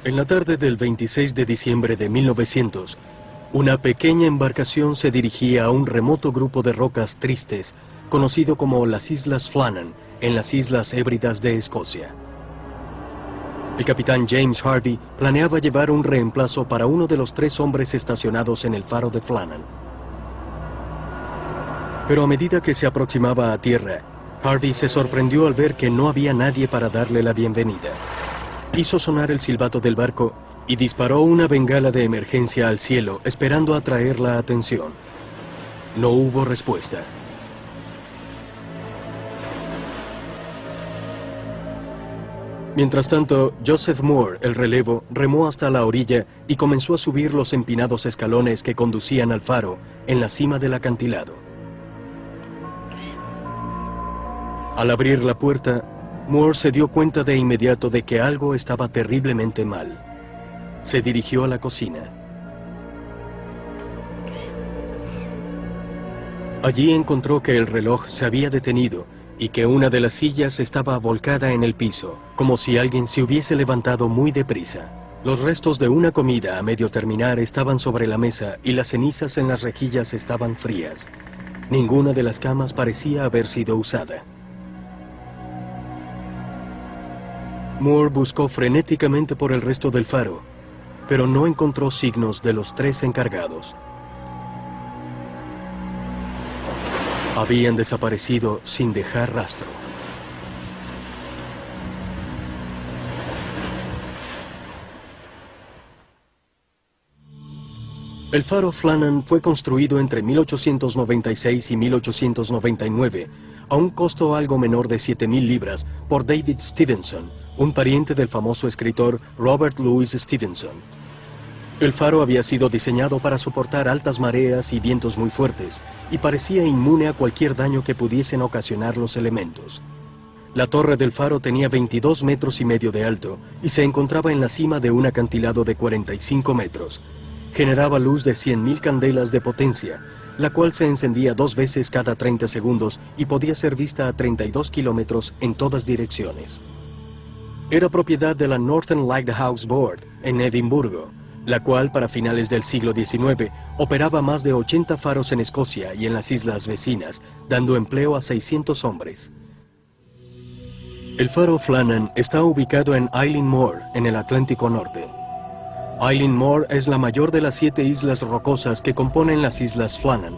En la tarde del 26 de diciembre de 1900, una pequeña embarcación se dirigía a un remoto grupo de rocas tristes, conocido como las Islas Flannan, en las Islas Hébridas de Escocia. El capitán James Harvey planeaba llevar un reemplazo para uno de los 3 hombres estacionados en el faro de Flannan. Pero a medida que se aproximaba a tierra, Harvey se sorprendió al ver que no había nadie para darle la bienvenida. Hizo sonar el silbato del barco y disparó una bengala de emergencia al cielo, esperando atraer la atención. No hubo respuesta. Mientras tanto, Joseph Moore, el relevo, remó hasta la orilla y comenzó a subir los empinados escalones que conducían al faro en la cima del acantilado. Al abrir la puerta, Moore se dio cuenta de inmediato de que algo estaba terriblemente mal. Se dirigió a la cocina. Allí encontró que el reloj se había detenido y que una de las sillas estaba volcada en el piso, como si alguien se hubiese levantado muy deprisa. Los restos de una comida a medio terminar estaban sobre la mesa y las cenizas en las rejillas estaban frías. Ninguna de las camas parecía haber sido usada. Moore buscó frenéticamente por el resto del faro, pero no encontró signos de los 3 encargados. Habían desaparecido sin dejar rastro. El faro Flannan fue construido entre 1896 y 1899 a un costo algo menor de 7,000 libras por David Stevenson, un pariente del famoso escritor Robert Louis Stevenson. El faro había sido diseñado para soportar altas mareas y vientos muy fuertes, y parecía inmune a cualquier daño que pudiesen ocasionar los elementos. La torre del faro tenía 22,5 metros de alto y se encontraba en la cima de un acantilado de 45 metros. Generaba luz de 100,000 candelas de potencia, la cual se encendía 2 veces cada 30 segundos y podía ser vista a 32 kilómetros en todas direcciones. Era propiedad de la Northern Lighthouse Board en Edimburgo, la cual para finales del siglo XIX operaba más de 80 faros en Escocia y en las islas vecinas, dando empleo a 600 hombres. El faro Flannan está ubicado en Eilean Mor, en el Atlántico Norte. Eilean Mor es la mayor de las 7 islas rocosas que componen las Islas Flannan.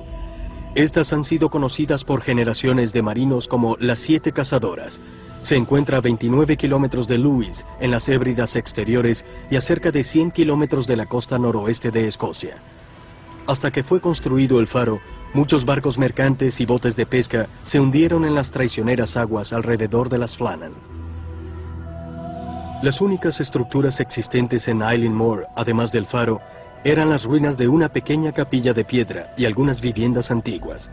Estas han sido conocidas por generaciones de marinos como las 7 cazadoras. Se encuentra a 29 kilómetros de Lewis, en las Hébridas exteriores, y a cerca de 100 kilómetros de la costa noroeste de Escocia. Hasta que fue construido el faro, muchos barcos mercantes y botes de pesca se hundieron en las traicioneras aguas alrededor de las Flannan. Las únicas estructuras existentes en Eilean Mor, además del faro, eran las ruinas de una pequeña capilla de piedra y algunas viviendas antiguas.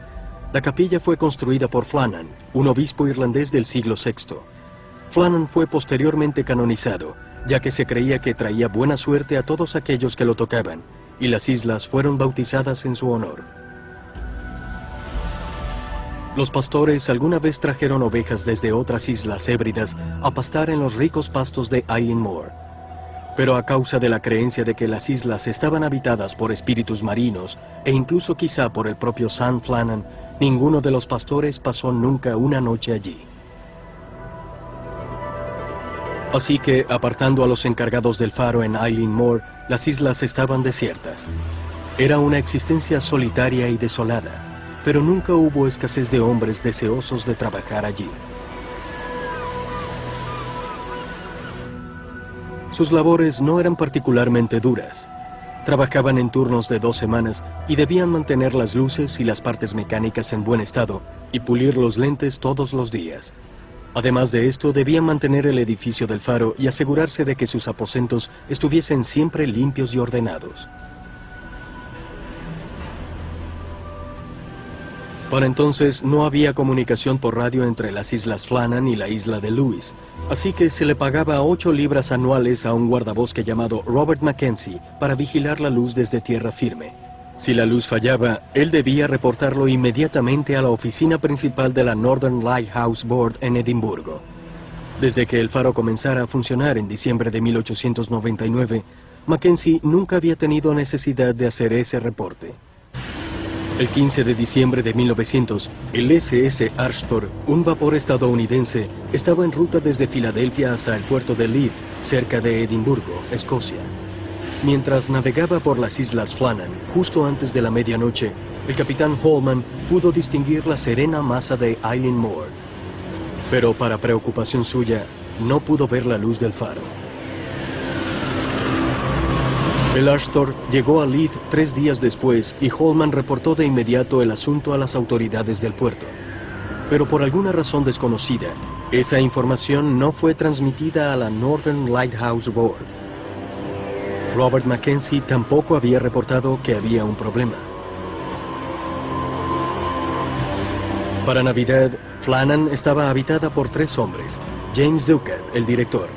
La capilla fue construida por Flannan, un obispo irlandés del siglo VI. Flannan fue posteriormente canonizado, ya que se creía que traía buena suerte a todos aquellos que lo tocaban, y las islas fueron bautizadas en su honor. Los pastores alguna vez trajeron ovejas desde otras islas hébridas a pastar en los ricos pastos de Eilean Mor. Pero a causa de la creencia de que las islas estaban habitadas por espíritus marinos, e incluso quizá por el propio Sam Flannan, ninguno de los pastores pasó nunca una noche allí. Así que, apartando a los encargados del faro en Eilean Mor, las islas estaban desiertas. Era una existencia solitaria y desolada, pero nunca hubo escasez de hombres deseosos de trabajar allí. Sus labores no eran particularmente duras. Trabajaban en turnos de 2 semanas y debían mantener las luces y las partes mecánicas en buen estado y pulir los lentes todos los días. Además de esto, debían mantener el edificio del faro y asegurarse de que sus aposentos estuviesen siempre limpios y ordenados. Para entonces no había comunicación por radio entre las Islas Flannan y la isla de Lewis, así que se le pagaba 8 libras anuales a un guardabosque llamado Robert Mackenzie para vigilar la luz desde tierra firme. Si la luz fallaba, él debía reportarlo inmediatamente a la oficina principal de la Northern Lighthouse Board en Edimburgo. Desde que el faro comenzara a funcionar en diciembre de 1899, Mackenzie nunca había tenido necesidad de hacer ese reporte. El 15 de diciembre de 1900, el SS Arthur, un vapor estadounidense, estaba en ruta desde Filadelfia hasta el puerto de Leith, cerca de Edimburgo, Escocia. Mientras navegaba por las Islas Flannan, justo antes de la medianoche, el capitán Holman pudo distinguir la serena masa de Eilean Mor. Pero para preocupación suya, no pudo ver la luz del faro. El Arthur llegó a Leith 3 días después y Holman reportó de inmediato el asunto a las autoridades del puerto. Pero por alguna razón desconocida, esa información no fue transmitida a la Northern Lighthouse Board. Robert Mackenzie tampoco había reportado que había un problema. Para Navidad, Flannan estaba habitada por 3 hombres: James Ducat, el director,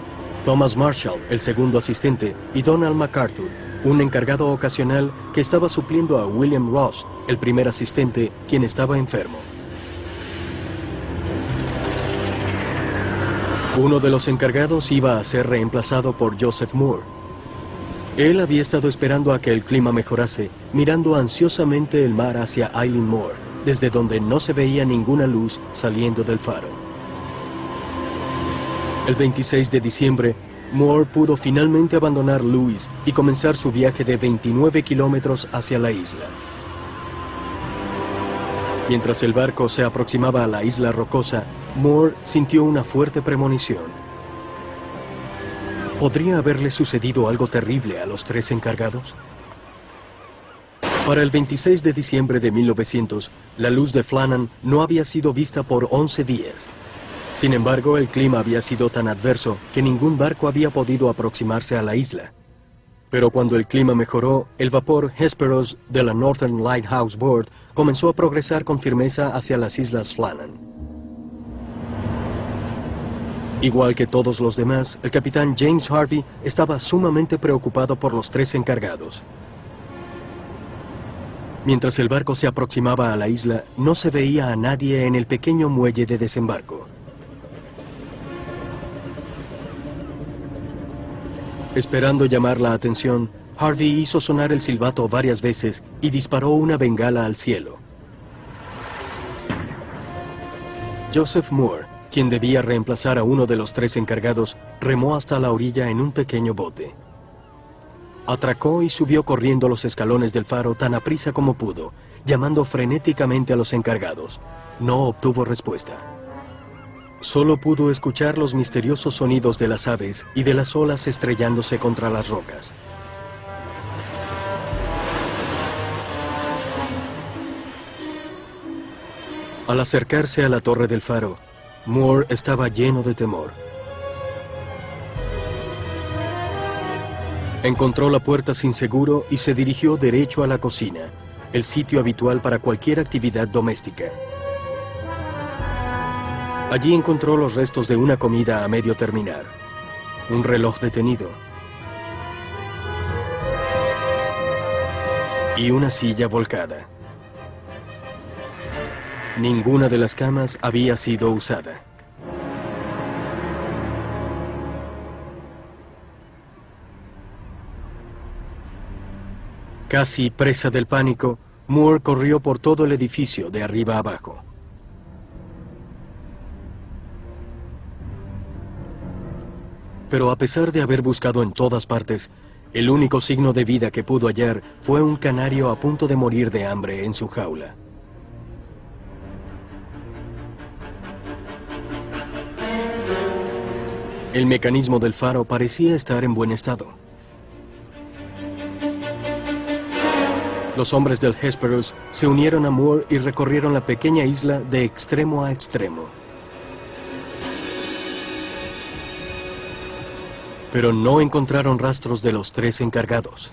Thomas Marshall, el segundo asistente, y Donald MacArthur, un encargado ocasional que estaba supliendo a William Ross, el primer asistente, quien estaba enfermo. Uno de los encargados iba a ser reemplazado por Joseph Moore. Él había estado esperando a que el clima mejorase, mirando ansiosamente el mar hacia Eilean Mor, desde donde no se veía ninguna luz saliendo del faro. El 26 de diciembre, Moore pudo finalmente abandonar Lewis y comenzar su viaje de 29 kilómetros hacia la isla. Mientras el barco se aproximaba a la isla rocosa, Moore sintió una fuerte premonición. ¿Podría haberle sucedido algo terrible a los 3 encargados? Para el 26 de diciembre de 1900, la luz de Flannan no había sido vista por 11 días. Sin embargo, el clima había sido tan adverso que ningún barco había podido aproximarse a la isla. Pero cuando el clima mejoró, el vapor Hesperus de la Northern Lighthouse Board comenzó a progresar con firmeza hacia las Islas Flannan. Igual que todos los demás, el capitán James Harvey estaba sumamente preocupado por los 3 encargados. Mientras el barco se aproximaba a la isla, no se veía a nadie en el pequeño muelle de desembarco. Esperando llamar la atención, Harvey hizo sonar el silbato varias veces y disparó una bengala al cielo. Joseph Moore, quien debía reemplazar a uno de los 3 encargados, remó hasta la orilla en un pequeño bote. Atracó y subió corriendo los escalones del faro tan aprisa como pudo, llamando frenéticamente a los encargados. No obtuvo respuesta. Solo pudo escuchar los misteriosos sonidos de las aves y de las olas estrellándose contra las rocas. Al acercarse a la torre del faro, Moore estaba lleno de temor. Encontró la puerta sin seguro y se dirigió derecho a la cocina, el sitio habitual para cualquier actividad doméstica. Allí encontró los restos de una comida a medio terminar, un reloj detenido y una silla volcada. Ninguna de las camas había sido usada. Casi presa del pánico, Moore corrió por todo el edificio de arriba abajo. Pero a pesar de haber buscado en todas partes, el único signo de vida que pudo hallar fue un canario a punto de morir de hambre en su jaula. El mecanismo del faro parecía estar en buen estado. Los hombres del Hesperus se unieron a Moore y recorrieron la pequeña isla de extremo a extremo. Pero no encontraron rastros de los 3 encargados.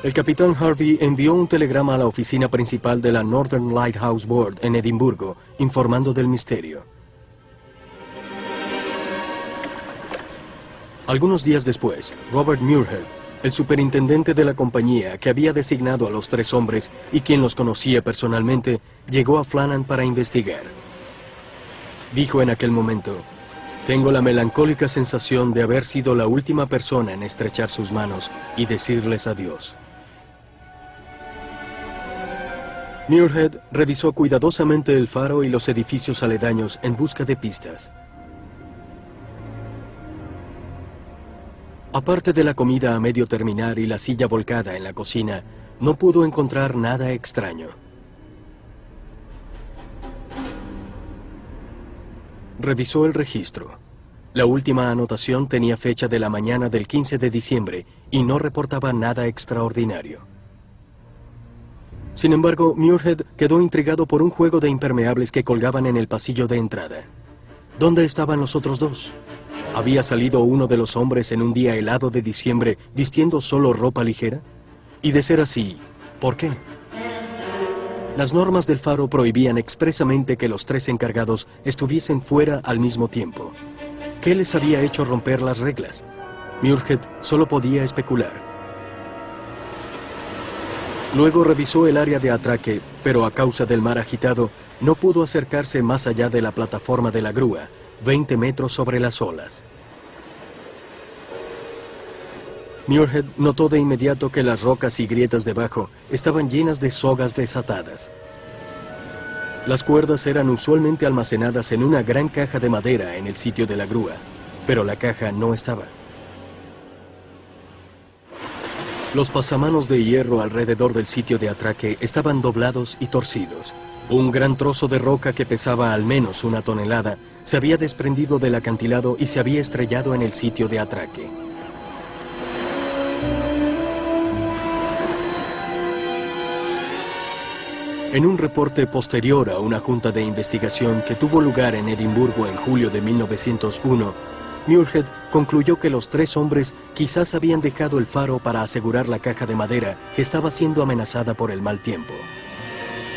El capitán Harvey envió un telegrama a la oficina principal de la Northern Lighthouse Board en Edimburgo, informando del misterio. Algunos días después, Robert Muirhead, El superintendente de la compañía, que había designado a los 3 hombres y quien los conocía personalmente, llegó a Flannan para investigar. Dijo en aquel momento: «Tengo la melancólica sensación de haber sido la última persona en estrechar sus manos y decirles adiós». Muirhead revisó cuidadosamente el faro y los edificios aledaños en busca de pistas. Aparte de la comida a medio terminar y la silla volcada en la cocina, no pudo encontrar nada extraño. Revisó el registro. La última anotación tenía fecha de la mañana del 15 de diciembre y no reportaba nada extraordinario. Sin embargo, Muirhead quedó intrigado por un juego de impermeables que colgaban en el pasillo de entrada. ¿Dónde estaban los otros 2? ¿Había salido uno de los hombres en un día helado de diciembre vistiendo solo ropa ligera? Y de ser así, ¿por qué? Las normas del faro prohibían expresamente que los 3 encargados estuviesen fuera al mismo tiempo. ¿Qué les había hecho romper las reglas? Muirhead solo podía especular. Luego revisó el área de atraque, pero a causa del mar agitado, no pudo acercarse más allá de la plataforma de la grúa, 20 metros sobre las olas. Muirhead notó de inmediato que las rocas y grietas debajo estaban llenas de sogas desatadas. Las cuerdas eran usualmente almacenadas en una gran caja de madera en el sitio de la grúa, pero la caja no estaba. Los pasamanos de hierro alrededor del sitio de atraque estaban doblados y torcidos. Un gran trozo de roca que pesaba al menos 1 tonelada se había desprendido del acantilado y se había estrellado en el sitio de atraque. En un reporte posterior a una junta de investigación que tuvo lugar en Edimburgo en julio de 1901, Muirhead concluyó que los 3 hombres quizás habían dejado el faro para asegurar la caja de madera que estaba siendo amenazada por el mal tiempo.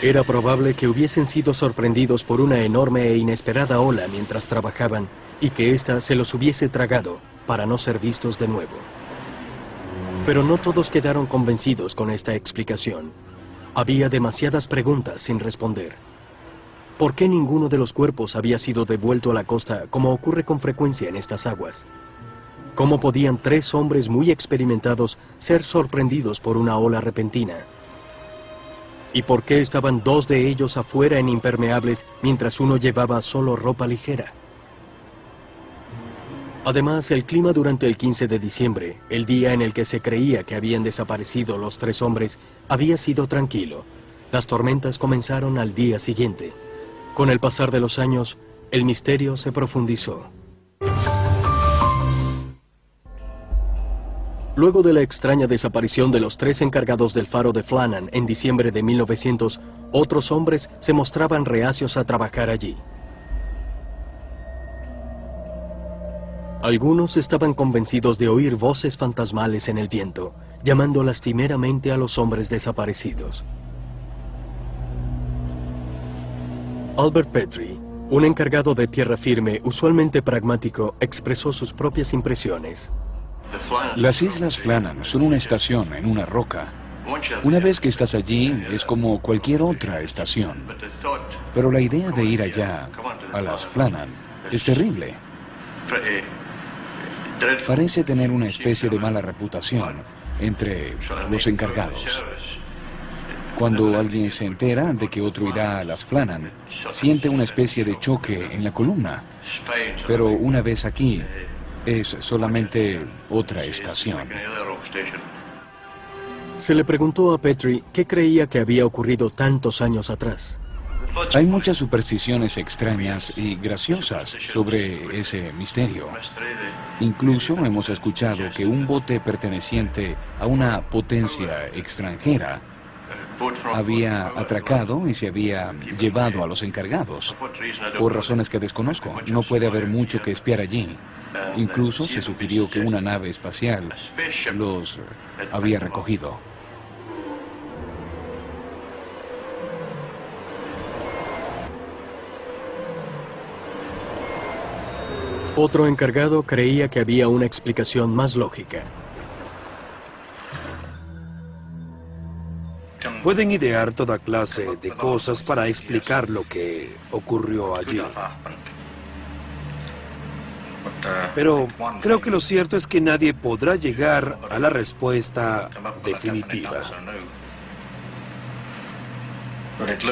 Era probable que hubiesen sido sorprendidos por una enorme e inesperada ola mientras trabajaban y que ésta se los hubiese tragado para no ser vistos de nuevo. Pero no todos quedaron convencidos con esta explicación. Había demasiadas preguntas sin responder. ¿Por qué ninguno de los cuerpos había sido devuelto a la costa como ocurre con frecuencia en estas aguas? ¿Cómo podían 3 hombres muy experimentados ser sorprendidos por una ola repentina? ¿Y por qué estaban 2 de ellos afuera en impermeables mientras uno llevaba solo ropa ligera? Además, el clima durante el 15 de diciembre, el día en el que se creía que habían desaparecido los 3 hombres, había sido tranquilo. Las tormentas comenzaron al día siguiente. Con el pasar de los años, el misterio se profundizó. Luego de la extraña desaparición de los 3 encargados del faro de Flannan en diciembre de 1900, otros hombres se mostraban reacios a trabajar allí. Algunos estaban convencidos de oír voces fantasmales en el viento, llamando lastimeramente a los hombres desaparecidos. Albert Petrie, un encargado de tierra firme, usualmente pragmático, expresó sus propias impresiones. Las Islas Flannan son una estación en una roca. Una vez que estás allí, es como cualquier otra estación. Pero la idea de ir allá, a las Flannan, es terrible. Parece tener una especie de mala reputación entre los encargados. Cuando alguien se entera de que otro irá a las Flannan, siente una especie de choque en la columna. Pero una vez aquí, es solamente otra estación. Se le preguntó a Petrie qué creía que había ocurrido tantos años atrás. Hay muchas supersticiones extrañas y graciosas sobre ese misterio. Incluso hemos escuchado que un bote perteneciente a una potencia extranjera había atracado y se había llevado a los encargados. Por razones que desconozco, no puede haber mucho que espiar allí. Incluso se sugirió que una nave espacial los había recogido. Otro encargado creía que había una explicación más lógica. Pueden idear toda clase de cosas para explicar lo que ocurrió allí. Pero creo que lo cierto es que nadie podrá llegar a la respuesta definitiva.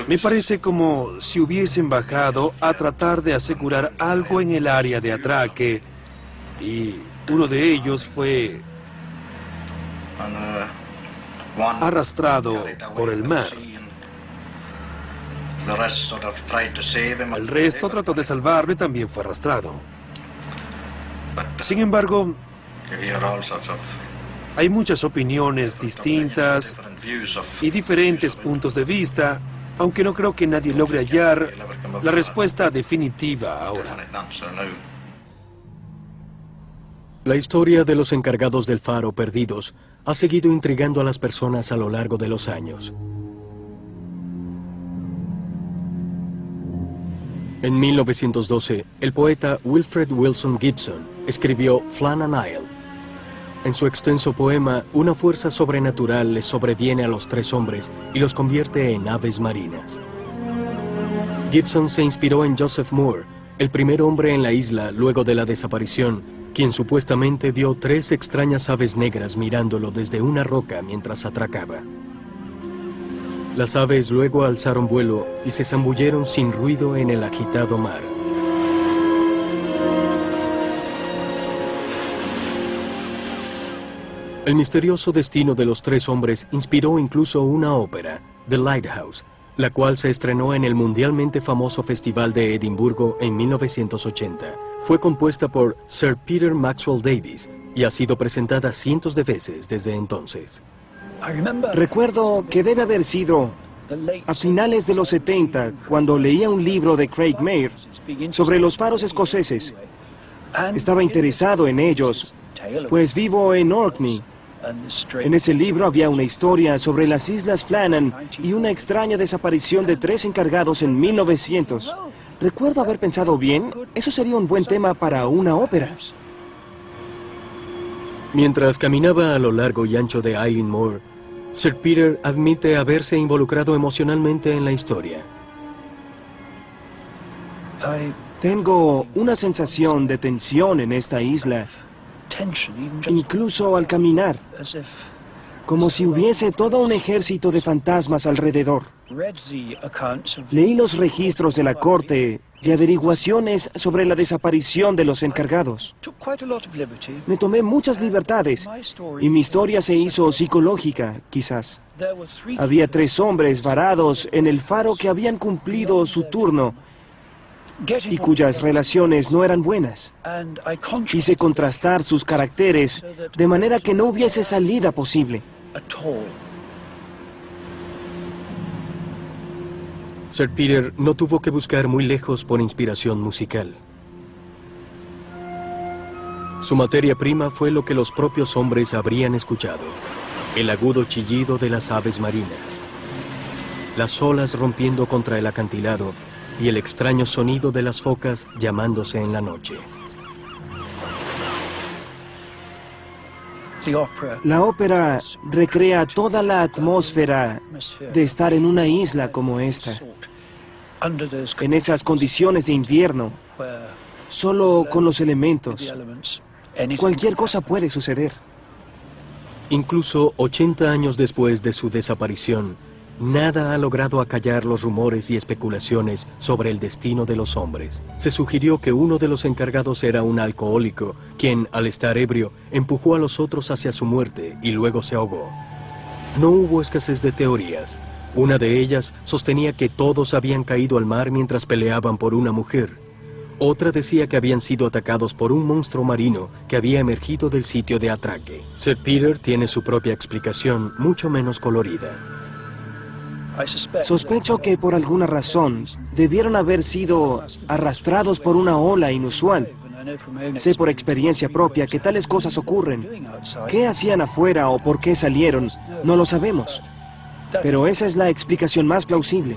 Me parece como si hubiesen bajado a tratar de asegurar algo en el área de atraque y uno de ellos fue arrastrado por el mar. El resto trató de salvarlo y también fue arrastrado. Sin embargo, hay muchas opiniones distintas y diferentes puntos de vista, aunque no creo que nadie logre hallar la respuesta definitiva ahora. La historia de los encargados del faro perdidos ha seguido intrigando a las personas a lo largo de los años. En 1912, el poeta Wilfred Wilson Gibson escribió Flannan Isle. En su extenso poema, una fuerza sobrenatural les sobreviene a los tres hombres y los convierte en aves marinas. Gibson se inspiró en Joseph Moore, el primer hombre en la isla luego de la desaparición, quien supuestamente vio tres extrañas aves negras mirándolo desde una roca mientras atracaba. Las aves luego alzaron vuelo y se zambulleron sin ruido en el agitado mar. El misterioso destino de los tres hombres inspiró incluso una ópera, The Lighthouse, la cual se estrenó en el mundialmente famoso Festival de Edimburgo en 1980. Fue compuesta por Sir Peter Maxwell Davies y ha sido presentada cientos de veces desde entonces. Recuerdo que debe haber sido a finales de los 70, cuando leía un libro de Craig Mair sobre los faros escoceses. Estaba interesado en ellos, pues vivo en Orkney. En ese libro había una historia sobre las Islas Flannan y una extraña desaparición de tres encargados en 1900. Recuerdo haber pensado bien, eso sería un buen tema para una ópera. Mientras caminaba a lo largo y ancho de Eilean Mor, Sir Peter admite haberse involucrado emocionalmente en la historia. Tengo una sensación de tensión en esta isla, incluso al caminar, como si hubiese todo un ejército de fantasmas alrededor. Leí los registros de la corte y averiguaciones sobre la desaparición de los encargados. Me tomé muchas libertades y mi historia se hizo psicológica, quizás. Había tres hombres varados en el faro que habían cumplido su turno y cuyas relaciones no eran buenas. Quise contrastar sus caracteres de manera que no hubiese salida posible. Sir Peter no tuvo que buscar muy lejos por inspiración musical. Su materia prima fue lo que los propios hombres habrían escuchado: el agudo chillido de las aves marinas, las olas rompiendo contra el acantilado y el extraño sonido de las focas llamándose en la noche. La ópera recrea toda la atmósfera de estar en una isla como esta, en esas condiciones de invierno, solo con los elementos. Cualquier cosa puede suceder. Incluso 80 años después de su desaparición, nada ha logrado acallar los rumores y especulaciones sobre el destino de los hombres. Se sugirió que uno de los encargados era un alcohólico, quien, al estar ebrio, empujó a los otros hacia su muerte y luego se ahogó. No hubo escasez de teorías. Una de ellas sostenía que todos habían caído al mar mientras peleaban por una mujer. Otra decía que habían sido atacados por un monstruo marino que había emergido del sitio de atraque. Sir Peter tiene su propia explicación, mucho menos colorida. Sospecho que por alguna razón debieron haber sido arrastrados por una ola inusual. Sé por experiencia propia que tales cosas ocurren. ¿Qué hacían afuera o por qué salieron? No lo sabemos. Pero esa es la explicación más plausible.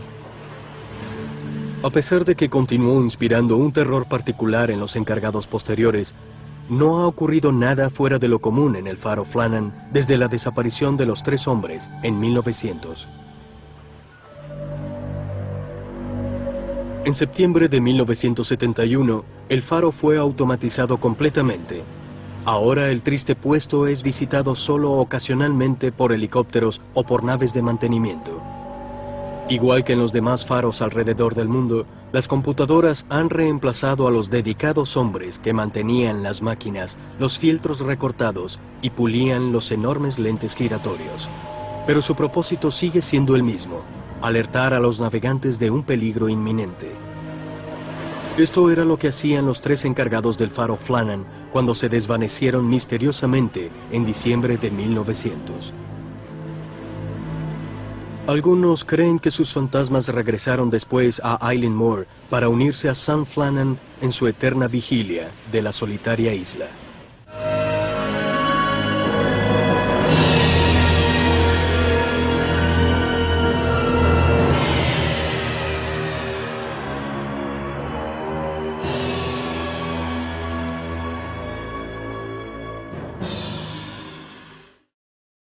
A pesar de que continuó inspirando un terror particular en los encargados posteriores, no ha ocurrido nada fuera de lo común en el faro Flannan desde la desaparición de los tres hombres en 1900. En septiembre de 1971, el faro fue automatizado completamente. Ahora el triste puesto es visitado solo ocasionalmente por helicópteros o por naves de mantenimiento. Igual que en los demás faros alrededor del mundo, las computadoras han reemplazado a los dedicados hombres que mantenían las máquinas, los fieltros recortados y pulían los enormes lentes giratorios. Pero su propósito sigue siendo el mismo: alertar a los navegantes de un peligro inminente. Esto era lo que hacían los 3 encargados del faro Flannan cuando se desvanecieron misteriosamente en diciembre de 1900. Algunos creen que sus fantasmas regresaron después a Eilean Mor para unirse a Sam Flannan en su eterna vigilia de la solitaria isla.